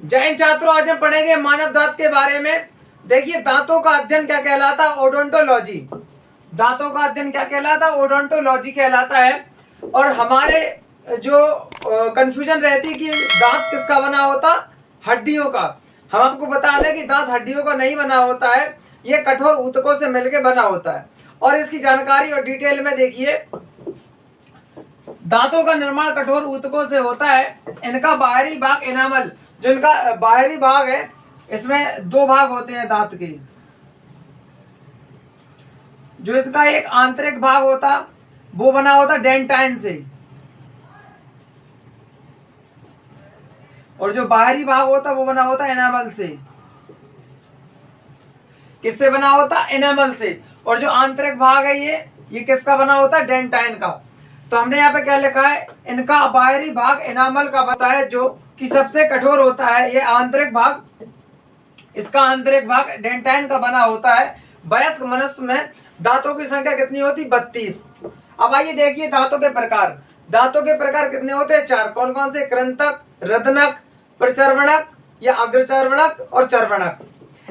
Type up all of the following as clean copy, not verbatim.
जय हिंद छात्रों, आज हम पढ़ेंगे मानव दांत के बारे में। देखिए, दांतों का अध्ययन क्या कहलाता है? ओडोंटोलॉजी। दांतों का अध्ययन क्या कहलाता है? ओडोंटोलॉजी कहलाता है। और हमारे जो कंफ्यूजन रहती है कि दांत किसका बना होता? हड्डियों का। हम आपको बता दें कि दांत हड्डियों का नहीं बना होता है, ये कठोर ऊतकों से मिलकर बना होता है। और इसकी जानकारी और डिटेल में देखिए, दांतों का निर्माण कठोर ऊतकों से होता है। इनका बाहरी भाग एनामल, जो इनका बाहरी भाग है, इसमें दो भाग होते हैं दांत के। जो इसका एक आंतरिक भाग होता वो बना होता डेंटाइन से, और जो बाहरी भाग होता वो बना होता एनामल से। किससे बना होता? एनामल से। और जो आंतरिक भाग है ये किसका बना होता? डेंटाइन का। तो हमने यहाँ पे क्या लिखा है? इनका बाहरी भाग एनामल का बता है, जो कि सबसे कठोर होता है। ये आंतरिक भाग, इसका आंतरिक भाग डेंटाइन का बना होता है। वयस्क मनुष्य में दांतों की संख्या कितनी होती? 32। अब आइए देखिए दांतों के प्रकार। दांतों के प्रकार कितने होते हैं? 4। कौन कौन से? कृंतक, रत्नक, प्रचर्वणक या अग्रचर्वणक और चर्वणक।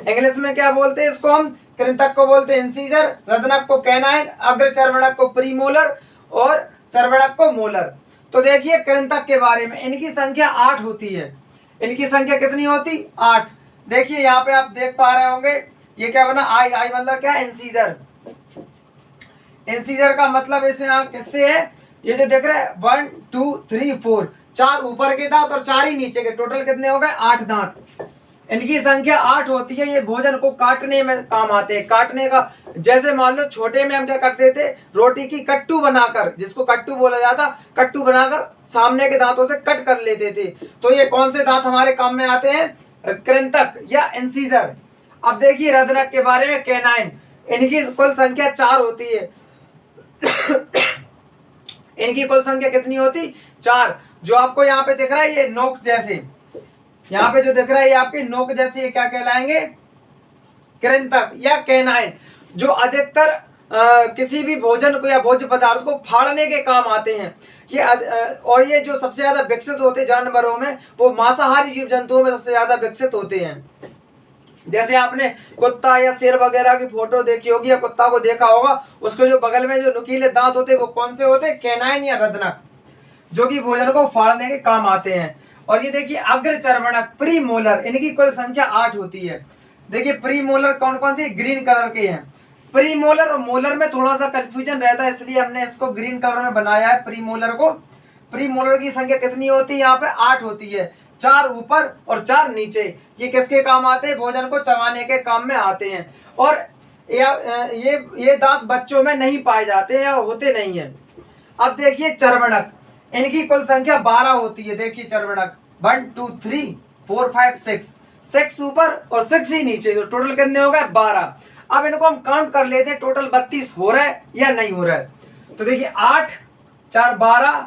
इंग्लिश में क्या बोलते हैं इसको? हम कृंतक को बोलते हैं इंसीजर, रत्नक को कैनाइन, अग्रचर्वणक को प्रीमोलर और चर्वणक को मोलर। तो देखिए कृंतक के बारे में, इनकी संख्या 8 होती है। इनकी संख्या कितनी होती? 8। देखिए यहाँ पे आप देख पा रहे होंगे, ये क्या बना? आई। आई मतलब क्या? इंसीजर। इंसीजर का मतलब इसे यहाँ किससे है? ये जो देख रहे हैं 1 2 3 4, 4 ऊपर के दांत और 4 ही नीचे के, टोटल कितने हो गए? 8 दांत। इनकी संख्या 8 होती है। ये भोजन को काटने में काम आते हैं। काटने का, जैसे मान लो छोटे में हम क्या करते थे? रोटी की कट्टू बनाकर, जिसको कट्टू बोला जाता, कट्टू बनाकर सामने के दांतों से कट कर लेते थे। तो ये कौन से दांत हमारे काम में आते हैं? कृंतक या इंसीजर। अब देखिए रत्नक के बारे में, कैनाइन। इनकी कुल संख्या 4 होती है। इनकी कुल संख्या कितनी होती? 4। जो आपको यहाँ पे दिख रहा है ये नोक जैसे, यहाँ पे जो दिख रहा है ये आपके नोक जैसे, ये क्या कहलाएंगे? कृंतक या कैनाइन। जो अधिकतर किसी भी भोजन को या भोज्य पदार्थ को फाड़ने के काम आते हैं। ये और ये जो सबसे ज्यादा विकसित होते हैं जानवरों में, वो मांसाहारी जीव जंतुओं में सबसे ज्यादा विकसित होते हैं। जैसे आपने कुत्ता या शेर वगैरह की फोटो देखी होगी या कुत्ता को देखा होगा, उसके जो बगल में जो नुकीले दांत होते हैं वो कौन से होते हैं? कैनाइन या रत्नक, जो कि भोजन को फाड़ने के काम आते हैं। और ये देखिए अग्रचर्वणक, प्री मोलर। इनकी कुल संख्या 8 होती है। देखिए प्री मोलर कौन कौन से? ग्रीन कलर के हैं। प्री मोलर और मोलर में थोड़ा सा कंफ्यूजन रहता है, इसलिए हमने इसको ग्रीन कलर में बनाया है प्री मोलर को। प्री मोलर की संख्या कितनी होती है? यहाँ पे 8 होती है। 4 ऊपर और 4 नीचे। ये किसके काम आते हैं? भोजन को चबाने के काम में आते हैं। और ये दांत बच्चों में नहीं पाए जाते हैं या होते नहीं है। अब देखिए चर्वणक, इनकी कुल संख्या 12 होती है। देखिए चर्वणक 1 2 3 4 5 6, 6 ऊपर और 6 ही नीचे, तो टोटल कितने हो गए? 12। अब इनको हम काउंट कर लेते हैं, टोटल 32 हो रहा है या नहीं हो रहा है। तो देखिए 8 4 12,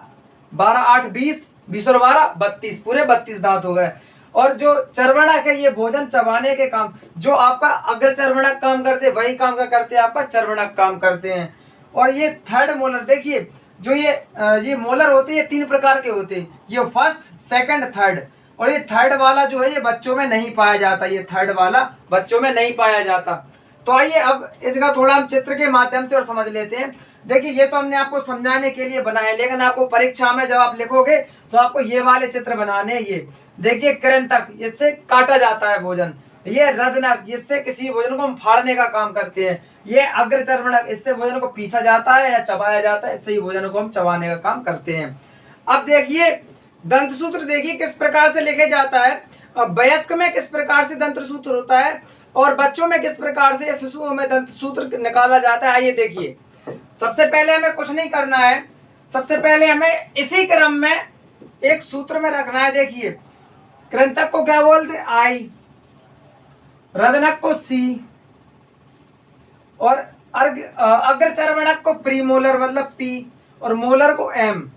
12 8 20, 20 और 12 32, पूरे 32 दांत हो गए। और जो चर्वणक है ये भोजन चबाने के काम, जो आपका अग्रचर्वणक काम करते वही काम का करते हैं, आपका चर्वणक काम करते हैं। और ये थर्ड मोलर, देखिए जो ये मोलर होते हैं, ये 3 प्रकार के होते हैं। ये फर्स्ट, सेकंड, थर्ड। और ये थर्ड वाला जो है ये बच्चों में नहीं पाया जाता। ये थर्ड वाला बच्चों में नहीं पाया जाता। तो आइए अब इसका थोड़ा हम चित्र के माध्यम से और समझ लेते हैं। देखिए ये तो हमने आपको समझाने के लिए बनाया, लेकिन आपको परीक्षा में जब आप लिखोगे तो आपको ये वाले चित्र बनाने हैं। ये देखिए कृंतक, इससे काटा जाता है भोजन। ये रत्नक, इससे किसी भोजन को हम फाड़ने का काम करते हैं। ये अग्रचर्वणक, इससे भोजन को पीसा जाता है या चबाया जाता है, इससे ही भोजन को हम चबाने का काम करते हैं। अब देखिए दंतसूत्र, देखिए किस प्रकार से लिखे जाता है। अब वयस्क में किस प्रकार से दंतसूत्र होता है और बच्चों में किस प्रकार से, शिशुओं में दंतसूत्र निकाला जाता है। आइए देखिए, सबसे पहले हमें कुछ नहीं करना है। सबसे पहले हमें इसी क्रम में एक सूत्र में रखना है। देखिए कृंतक को क्या बोलते? आई, रत्नक को सी, और अग्रचर्वणक को प्रीमोलर मतलब पी, और मोलर को एम।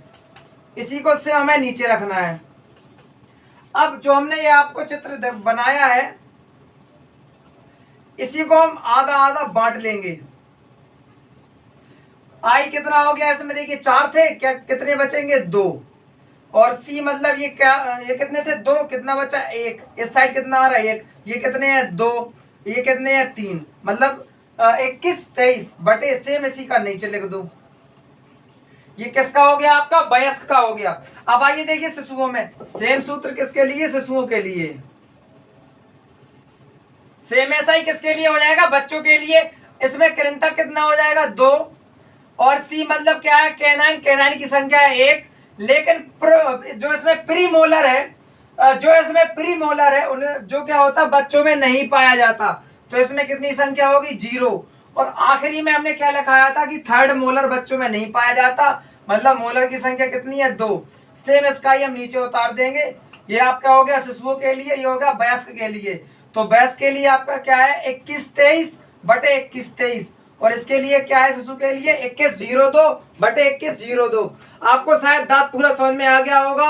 इसी को से हमें नीचे रखना है। अब जो हमने ये आपको चित्र बनाया है, इसी को हम आधा आधा बांट लेंगे। आई कितना हो गया इसमें? देखिए 4 थे, क्या कितने बचेंगे? 2। और सी मतलब ये क्या, ये कितने थे, 2, कितना बचा 1, इस साइड कितना आ रहा है 1, ये कितने हैं 2, ये कितने हैं 3, मतलब 21 23 बटे सेम इसी का नीचे लिख दो। ये किसका हो गया, आपका वयस्क का हो गया। अब आइए देखिए शिशुओं में, सेम सूत्र किसके लिए, शिशुओं के लिए। सेम ऐसा ही किसके लिए हो जाएगा, बच्चों के लिए। इसमें कृंतक कितना हो जाएगा 2, और सी मतलब क्या है कैनाइन, कैनाइन की संख्या है 1, लेकिन जो इसमें प्रीमोलर है, जो क्या होता है बच्चों में नहीं पाया जाता, तो इसमें कितनी संख्या होगी 0। और आखिरी में हमने क्या लिखाया था कि थर्ड मोलर बच्चों में नहीं पाया जाता, मतलब मोलर की संख्या कितनी है 2। सेम इसका ही हम नीचे उतार देंगे। ये आपका हो गया शिशुओं के लिए, ये हो गया वयस्क के लिए। तो वयस्क के लिए आपका क्या है 21 23 बटे 21 23, और इसके लिए क्या है शिशु के लिए 21 02 बटे 21 02। आपको शायद दांत पूरा समझ में आ गया होगा।